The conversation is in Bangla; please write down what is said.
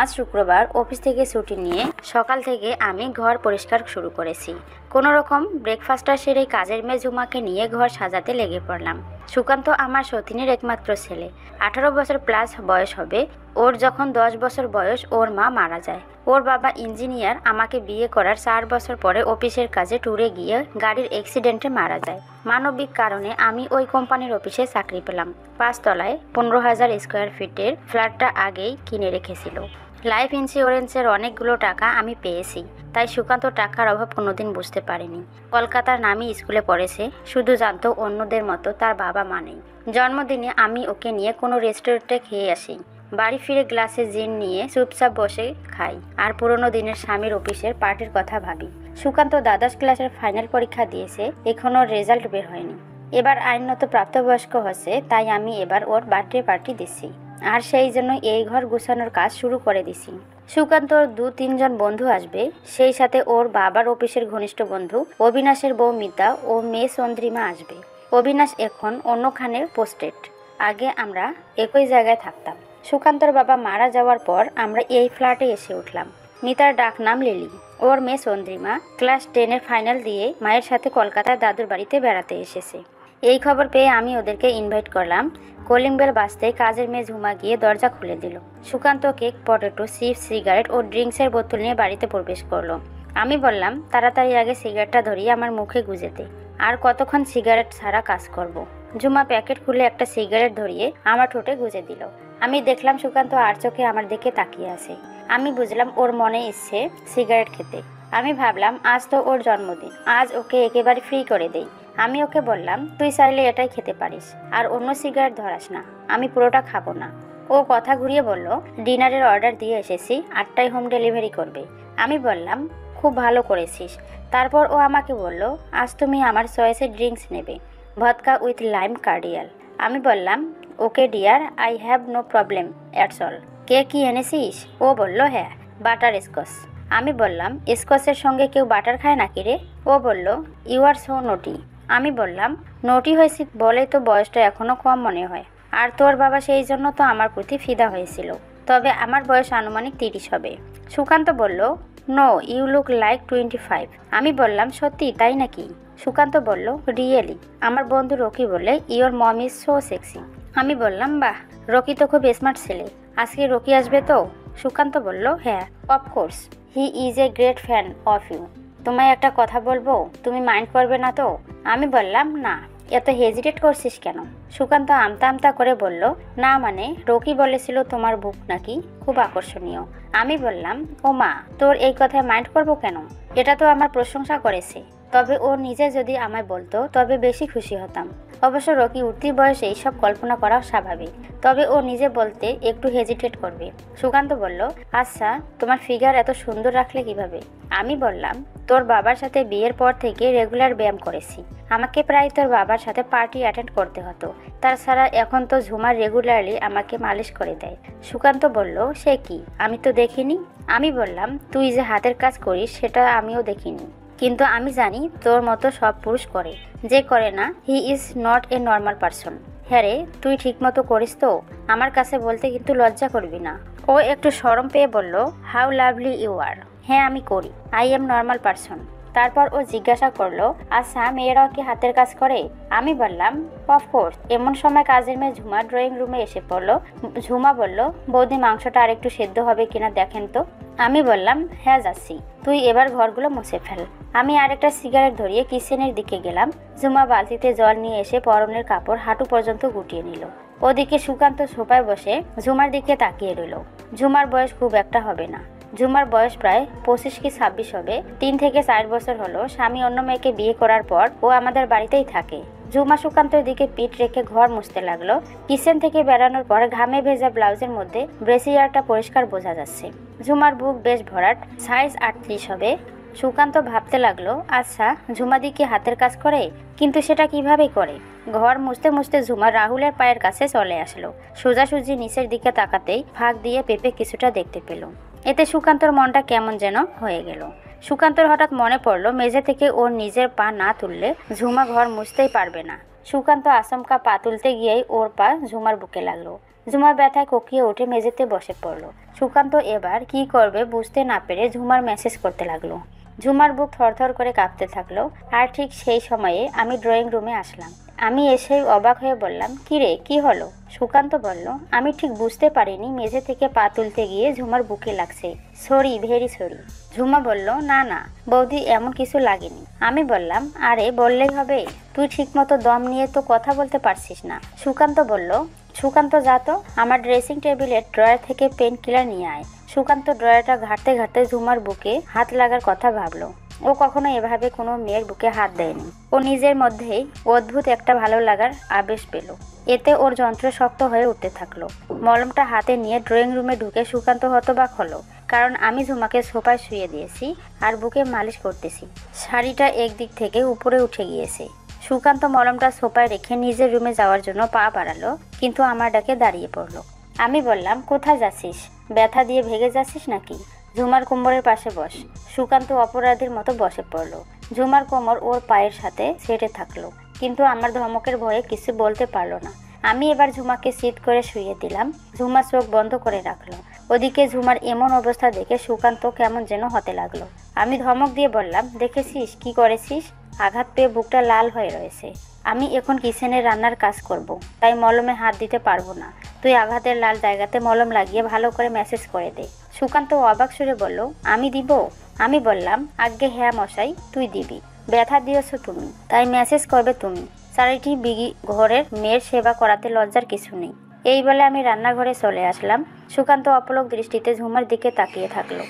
আজ শুক্রবার অফিস থেকে ছুটি নিয়ে সকাল থেকে আমি ঘর পরিষ্কার শুরু করেছি। কোনো রকম ব্রেকফাস্টটা সেরে কাজের মেয়ে ঝুমাকে নিয়ে ঘর সাজাতে লেগে পড়লাম। সুকান্ত আমার সতীনের একমাত্র ছেলে, 18 বছর প্লাস বয়স হবে। ওর যখন 10 বছর বয়স ওর মা মারা যায়। ওর বাবা ইঞ্জিনিয়ার, আমাকে বিয়ে করার 4 বছর পরে অফিসের কাজে ট্যুরে গিয়ে গাড়ির অ্যাক্সিডেন্টে মারা যায়। মানবিক কারণে আমি ওই কোম্পানির অফিসে চাকরি পেলাম। 5 তলায় 15,000 স্কোয়ার ফিটের ফ্ল্যাটটা আগেই কিনে রেখেছিল। লাইফ ইন্স্যুরেন্সের অনেকগুলো টাকা আমি পেয়েছি, তাই সুকান্ত টাকার অভাব কোনোদিন বুঝতে পারেনি। কলকাতার নামি স্কুলে পড়েছে, শুধু জানতো অন্যদের মতো তার বাবা মা নেই। জন্মদিনে আমি ওকে নিয়ে কোনো রেস্টুরেন্টে খেয়ে আসি। বাড়ি ফিরে গ্লাসে জিন নিয়ে চুপচাপ বসে খাই আর পুরোনো দিনের স্বামীর অফিসের পার্টির কথা ভাবি। সুকান্ত দ্বাদশ ক্লাসের ফাইনাল পরীক্ষা দিয়েছে, এখনও রেজাল্ট বের হয়নি। এবার আইনত প্রাপ্তবয়স্ক হচ্ছে, তাই আমি এবার ওর বার্থডে পার্টি দিচ্ছি, আর সেই জন্য এই ঘর গুছানোর কাজ শুরু করে দিছি। সুকান্তর 2-3 জন বন্ধু আসবে, সেই সাথে ওর বাবার অফিসের ঘনিষ্ঠ বন্ধু অবিনাশের বউ মিতা ও মেয়ে চন্দ্রিমা আসবে। অবিনাশ এখন অন্যখানে পোস্টেড। আগে আমরা একই জায়গায় থাকতাম। সুকান্তর বাবা মারা যাওয়ার পর আমরা এই ফ্ল্যাটে এসে উঠলাম। মিতার ডাক নাম লিলি। ওর মেয়ে চন্দ্রিমা ক্লাস 10-এর ফাইনাল দিয়ে মায়ের সাথে কলকাতায় দাদুর বাড়িতে বেড়াতে এসেছে। এই খবর পেয়ে আমি ওদেরকে ইনভাইট করলাম। কলিং বেল বাজতেই কাজের মেয়ে ঝুমা গিয়ে দরজা খুলে দিল। Sukanta cake, potato, chips, cigarette ও ড্রিঙ্কসের বোতল নিয়ে বাড়িতে প্রবেশ করলো। আমি বললাম, তাড়াতাড়ি আগে সিগারেটটা ধরিয়ে আমার মুখে গুঁজে দে, আর কতক্ষণ সিগারেট ছাড়া কাজ করব। ঝুমা প্যাকেট খুলে একটা সিগারেট ধরিয়ে আমার ঠোঁটে গুঁজে দিল। আমি দেখলাম সুকান্ত আর চোখে আমার দিকে তাকিয়ে আছে। আমি বুঝলাম ওর মনে ইচ্ছে সিগারেট খেতে। আমি ভাবলাম, আজ তো ওর জন্মদিন, আজ ওকে একেবারে ফ্রি করে দেই। আমি ওকে বললাম, তুই চাইলে এটাই খেতে পারিস, আর অন্য সিগারেট ধরাস না, আমি পুরোটা খাবো না। ও কথা ঘুরিয়ে বলল, ডিনারের অর্ডার দিয়ে এসেছি, 8টায় হোম ডেলিভারি করবে। আমি বললাম, খুব ভালো করেছিস। তারপর ও আমাকে বলল, আজ তুমি আমার চয়েসের ড্রিঙ্কস নেবে, ভদকা উইথ লাইম কার্ডিয়াল। আমি বললাম, okay dear, I have no problem at all অল। কে কি এনেছিস? ও বলল, হ্যাঁ, বাটার স্কচ। আমি বললাম, স্কচের সঙ্গে কেউ বাটার খায় নাকি রে? ও বলল, ইউ আর সো নোটি। আমি বললাম, নোটি হয়েছি বলে তো বয়সটা এখনও কম মনে হয়, আর তোর বাবা সেই জন্য তো আমার প্রতি ফিদা হয়েছিল, তবে আমার বয়স আনুমানিক 30 হবে। সুকান্ত বলল, নো, ইউ লুক লাইক 25। আমি বললাম, সত্যি তাই নাকি? সুকান্ত বলল, রিয়েলি। আমার বন্ধু রকি বলে, your mom is so sexy. আমি বললাম, বাহ, রকি তো খুব স্মার্ট ছেলে। আজকে রকি আসবে তো? সুকান্ত বলল, হ্যাঁ, of course, he is a great fan of you. তোমায় একটা কথা বলবো, তুমি মাইন্ড করবে না তো? আমি বললাম, না। এত হেজিটেট করছিস কেন? সুকান্ত আমতা আমতা করে বলল, না মানে, রকি বলেছিল তোমার বুক নাকি খুব আকর্ষণীয়। আমি বললাম, ও মা, তোর এই কথায় মাইন্ড করবো কেন? এটা তো আমার প্রশংসা করেছে, তবে ও নিজে যদি আমায় বলতো তবে বেশি খুশি হতাম। অবশ্য রকি উঠতি বয়সে এইসব কল্পনা করা স্বাভাবিক, তবে ও নিজে বলতে একটু হেজিটেট করবে। সুকান্ত বলল, আচ্ছা, তোমার ফিগার এত সুন্দর রাখলে কিভাবে? আমি বললাম, তোর বাবার সাথে বিয়ের পর থেকে রেগুলার ব্যায়াম করেছি। আমাকে প্রায় তোর বাবার সাথে পার্টি অ্যাটেন্ড করতে হতো, তাছাড়া এখন তো ঝুমার রেগুলারলি আমাকে মালিশ করে দেয়। সুকান্ত বলল, সে কি, আমি তো দেখিনি। আমি বললাম, তুই যে হাতের কাজ করিস সেটা আমিও দেখিনি, কিন্তু আমি জানি তোর মতো সব পুরুষ করে। যে করে না, he is not a normal person. হ্যাঁ রে, তুই ঠিক মতো করিস তো? আমার কাছে বলতে কিন্তু লজ্জা করবি না। ও একটু শরম পেয়ে বলল, হাউ লাভলি ইউ আর। হ্যাঁ, আমি করি, আই এম নর্মাল পারসন। তারপর ও জিজ্ঞাসা করলো, আচ্ছা, মেয়েরাও কি হাতের কাজ করে? আমি বললাম, অফকোর্স। এমন সময় কাজের মেয়ে ঝুমা ড্রয়িং রুমে এসে পড়লো। ঝুমা বলল, বৌদি, মাংসটা আর একটু সেদ্ধ হবে কিনা দেখেন তো। আমি বললাম, হ্যাঁ, যাচ্ছি, তুই এবার ঘরগুলো মুছে ফেল। আমি আরেকটা সিগারেট ধরিয়ে কিচেনের দিকে গেলাম। ঝুমা বালতিতে জল নিয়ে এসে পরনের কাপড় হাঁটু পর্যন্ত গুটিয়ে নিল। ওদিকে সুকান্ত সোফায় বসে ঝুমার দিকে তাকিয়ে রইল। ঝুমার বয়স খুব একটা হবে না। ঝুমার বয়স প্রায় 25 কি 26 হবে। 3 থেকে 4 বছর হলো স্বামী অন্য মেয়েকে বিয়ে করার পর ও আমাদের বাড়িতেই থাকে। ঝুমা সুকান্তের দিকে পিঠ রেখে ঘর মুছতে লাগলো। কিচেন থেকে বেরানোর পর ঘামে ভেজা ব্লাউজের মধ্যে ব্রেসিয়ারটা পরিষ্কার বোঝা যাচ্ছে। ঝুমার বুক বেশ ভরাট, সাইজ 38 হবে। সুকান্ত ভাবতে লাগলো, আচ্ছা, ঝুমাদি কি হাতের কাজ করে? কিন্তু সেটা কিভাবে করে? ঘর মুছতে মুছতে ঝুমা রাহুলের পায়ের কাছে চলে আসলো। সোজাসুজি নিচের দিকে তাকাতেই ফাঁক দিয়ে পেঁপে কিছুটা দেখতে পেল। এতে সুকান্তর মনটা কেমন যেন হয়ে গেল। সুকান্তর হঠাৎ মনে পড়লো, মেঝে থেকে ওর নিজের পা না তুললে ঝুমা ঘর মুছতেই পারবে না। সুকান্ত আচমকা পা তুলতে গিয়েই ওর পা ঝুমার বুকে লাগলো। ঝুমা ব্যথায় কোকিয়ে উঠে মেঝেতে বসে পড়লো। সুকান্ত এবার কি করবে বুঝতে না পেরে ঝুমার মেসেজ করতে লাগলো। ঝুমার বুক থরথর করে কাঁপতে থাকলো। আর ঠিক সেই সময়ে আমি ড্রয়িং রুমে আসলাম। আমি এসেই অবাক হয়ে বললাম, কি রে, কি হলো? সুকান্ত বলল, আমি ঠিক বুঝতে পারিনি, মেঝে থেকে পা তুলতে গিয়ে ঝুমার বুকে লাগছে। Sorry, very sorry. ঝুমা বলল, না না বৌদি, এমন কিছু লাগেনি। আমি বললাম, আরে বললেই হবে, তুই ঠিকমতো দম নিয়ে তো কথা বলতে পারছিস না। সুকান্ত বলল, সুকান্ত যা তো, আমার ড্রেসিং টেবিলের ড্রয়ার থেকে পেন কিলার নিয়ে আয়। সুকান্ত ড্রয়ারটা ঘাঁটতে ঘাঁটতে ঝুমার বুকে হাত লাগার কথা ভাবলো। ও কখনো এভাবে কোনো মেয়ের বুকে হাত দেয়নি। ও নিজের মধ্যেই অদ্ভুত একটা ভালো লাগার আবেশ পেল। এতে ওর যন্ত্র শক্ত হয়ে উঠতে থাকলো। মলমটা হাতে নিয়ে ড্রয়িং রুমে ঢুকে সুকান্ত হতবাক হলো, কারণ আমি ঝুমাকে সোফায় শুয়ে দিয়েছি আর বুকে মালিশ করতেছি। শাড়িটা একদিক থেকে উপরে উঠে গিয়েছে। সুকান্ত মলমটা সোফায় রেখে নিজের রুমে যাওয়ার জন্য পা বাড়ালো, কিন্তু আমার ডাকে দাঁড়িয়ে পড়লো। আমি বললাম, কোথায় যাচ্ছিস? ব্যথা দিয়ে ভেগে যাচ্ছিস নাকি? ঝুমার কোমরের পাশে বস। সুকান্ত অপরাধীর মতো বসে পড়লো। ঝুমার কোমর ওর পায়ের সাথে সেটে থাকলো, কিন্তু আমার ধমকের ভয়ে কিছু বলতে পারলো না। আমি এবার ঝুমাকে সিট করে শুয়ে দিলাম। ঝুমা চোখ বন্ধ করে রাখলো। ওদিকে ঝুমার এমন অবস্থা দেখে সুকান্ত কেমন যেন হতে লাগলো। আমি ধমক দিয়ে বললাম, দেখেছিস কি করেছিস? আঘাত পেয়ে বুকটা লাল হয়ে রয়েছে। আমি এখন কিচেনে রান্নার কাজ করব, তাই মলমে হাত দিতে পারবো না। তুই আঘাতের লাল জায়গাতে মলম লাগিয়ে ভালো করে ম্যাসেজ করে দে। সুকান্ত অবাক সুরে বলল, আমি দিব? আমি বললাম, আজ্ঞে হ্যাঁ মশাই, তুই দিবি। ব্যথা দিয়েছ তুমি, তাই ম্যাসেজ করবে তুমি। চারিটি বিগি ঘরের মেয়ের সেবা করাতে লজ্জার কিছু নেই। এই বলে আমি রান্নাঘরে চলে আসলাম। সুকান্ত অপলক দৃষ্টিতে ঝুমার দিকে তাকিয়ে থাকলো।